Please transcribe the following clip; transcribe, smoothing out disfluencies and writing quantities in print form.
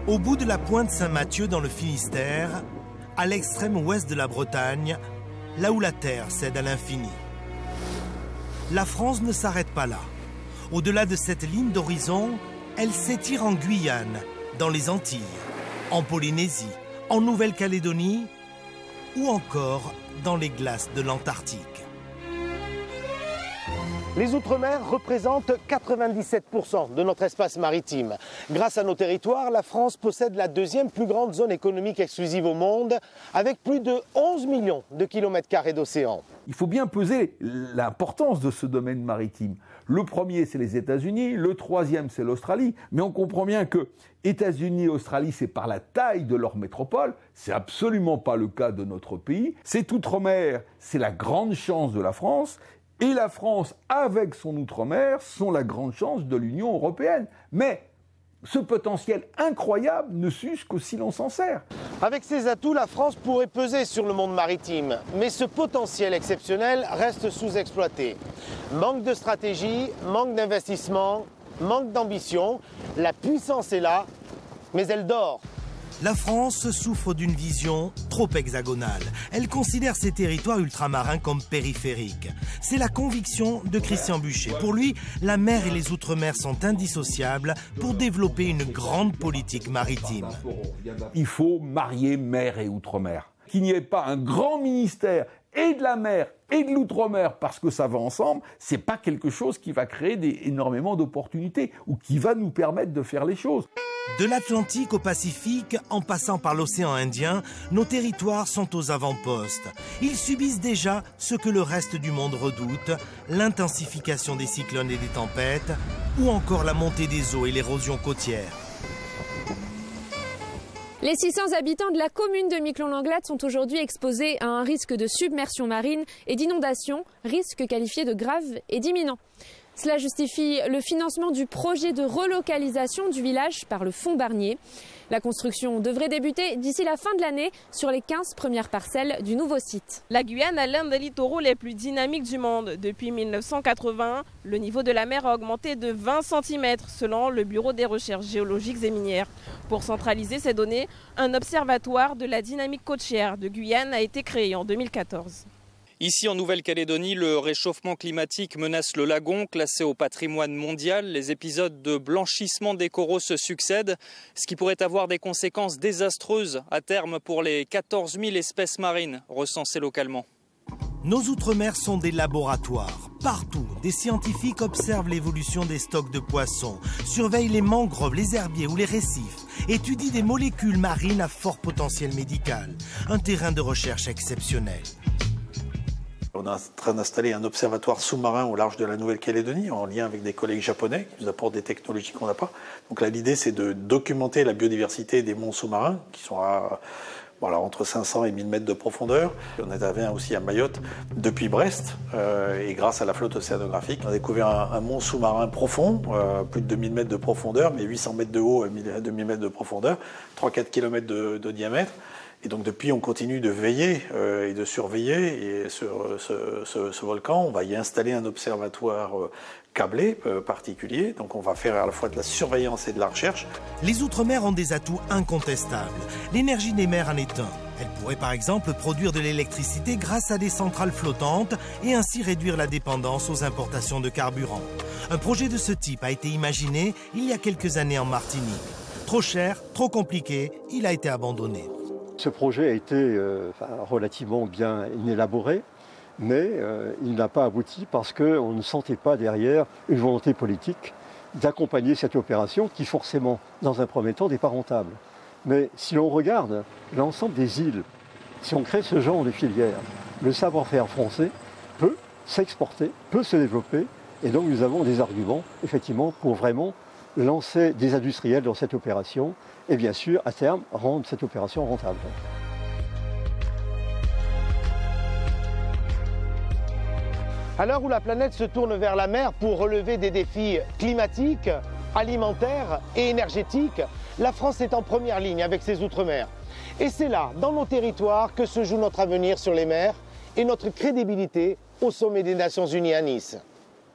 Au bout de la pointe Saint-Mathieu dans le Finistère, à l'extrême ouest de la Bretagne, là où la terre cède à l'infini. La France ne s'arrête pas là. Au-delà de cette ligne d'horizon, elle s'étire en Guyane, dans les Antilles, en Polynésie, en Nouvelle-Calédonie ou encore dans les glaces de l'Antarctique. Les Outre-mer représentent 97% de notre espace maritime. Grâce à nos territoires, la France possède la deuxième plus grande zone économique exclusive au monde, avec plus de 11 millions de kilomètres carrés d'océan. Il faut bien peser l'importance de ce domaine maritime. Le premier, c'est les États-Unis, le troisième, c'est l'Australie. Mais on comprend bien que États-Unis et Australie, c'est par la taille de leur métropole. C'est absolument pas le cas de notre pays. Cet outre-mer, c'est la grande chance de la France. Et la France, avec son outre-mer, sont la grande chance de l'Union européenne. Mais ce potentiel incroyable ne s'use qu'au si l'on s'en sert. Avec ses atouts, la France pourrait peser sur le monde maritime. Mais ce potentiel exceptionnel reste sous-exploité. Manque de stratégie, manque d'investissement, manque d'ambition. La puissance est là, mais elle dort. La France souffre d'une vision trop hexagonale. Elle considère ses territoires ultramarins comme périphériques. C'est la conviction de Christian Buchet. Pour lui, la mer et les outre-mer sont indissociables pour développer une grande politique maritime. Il faut marier mer et outre-mer. Qu'il n'y ait pas un grand ministère et de la mer et de l'outre-mer parce que ça va ensemble, c'est pas quelque chose qui va créer énormément d'opportunités ou qui va nous permettre de faire les choses. De l'Atlantique au Pacifique, en passant par l'océan Indien, nos territoires sont aux avant-postes. Ils subissent déjà ce que le reste du monde redoute, l'intensification des cyclones et des tempêtes, ou encore la montée des eaux et l'érosion côtière. Les 600 habitants de la commune de Miquelon-Langlade sont aujourd'hui exposés à un risque de submersion marine et d'inondation, risque qualifié de grave et d'imminent. Cela justifie le financement du projet de relocalisation du village par le Fonds Barnier. La construction devrait débuter d'ici la fin de l'année sur les 15 premières parcelles du nouveau site. La Guyane a l'un des littoraux les plus dynamiques du monde. Depuis 1981, le niveau de la mer a augmenté de 20 cm selon le Bureau des recherches géologiques et minières. Pour centraliser ces données, un observatoire de la dynamique côtière de Guyane a été créé en 2014. Ici en Nouvelle-Calédonie, le réchauffement climatique menace le lagon, classé au patrimoine mondial. Les épisodes de blanchissement des coraux se succèdent, ce qui pourrait avoir des conséquences désastreuses à terme pour les 14 000 espèces marines recensées localement. Nos outre-mer sont des laboratoires. Partout, des scientifiques observent l'évolution des stocks de poissons, surveillent les mangroves, les herbiers ou les récifs, étudient des molécules marines à fort potentiel médical. Un terrain de recherche exceptionnel. On est en train d'installer un observatoire sous-marin au large de la Nouvelle-Calédonie en lien avec des collègues japonais qui nous apportent des technologies qu'on n'a pas. Donc là, l'idée, c'est de documenter la biodiversité des monts sous-marins qui sont à, voilà, entre 500 et 1000 mètres de profondeur. On intervient aussi à Mayotte depuis Brest et grâce à la flotte océanographique, on a découvert un mont sous-marin profond, plus de 2000 mètres de profondeur, mais 800 mètres de haut et 2000 mètres de profondeur, 3-4 km de diamètre. Et donc depuis, on continue de veiller et de surveiller et sur ce volcan. On va y installer un observatoire câblé particulier. Donc on va faire à la fois de la surveillance et de la recherche. Les outre-mer ont des atouts incontestables. L'énergie des mers en est un. Elle pourrait par exemple produire de l'électricité grâce à des centrales flottantes et ainsi réduire la dépendance aux importations de carburant. Un projet de ce type a été imaginé il y a quelques années en Martinique. Trop cher, trop compliqué, il a été abandonné. Ce projet a été relativement bien élaboré, mais il n'a pas abouti parce qu'on ne sentait pas derrière une volonté politique d'accompagner cette opération qui forcément, dans un premier temps, n'est pas rentable. Mais si l'on regarde l'ensemble des îles, si on crée ce genre de filière, le savoir-faire français peut s'exporter, peut se développer, et donc nous avons des arguments, effectivement, pour vraiment lancer des industriels dans cette opération et bien sûr, à terme, rendre cette opération rentable. À l'heure où la planète se tourne vers la mer pour relever des défis climatiques, alimentaires et énergétiques, la France est en première ligne avec ses outre-mer. Et c'est là, dans nos territoires, que se joue notre avenir sur les mers et notre crédibilité au sommet des Nations Unies à Nice.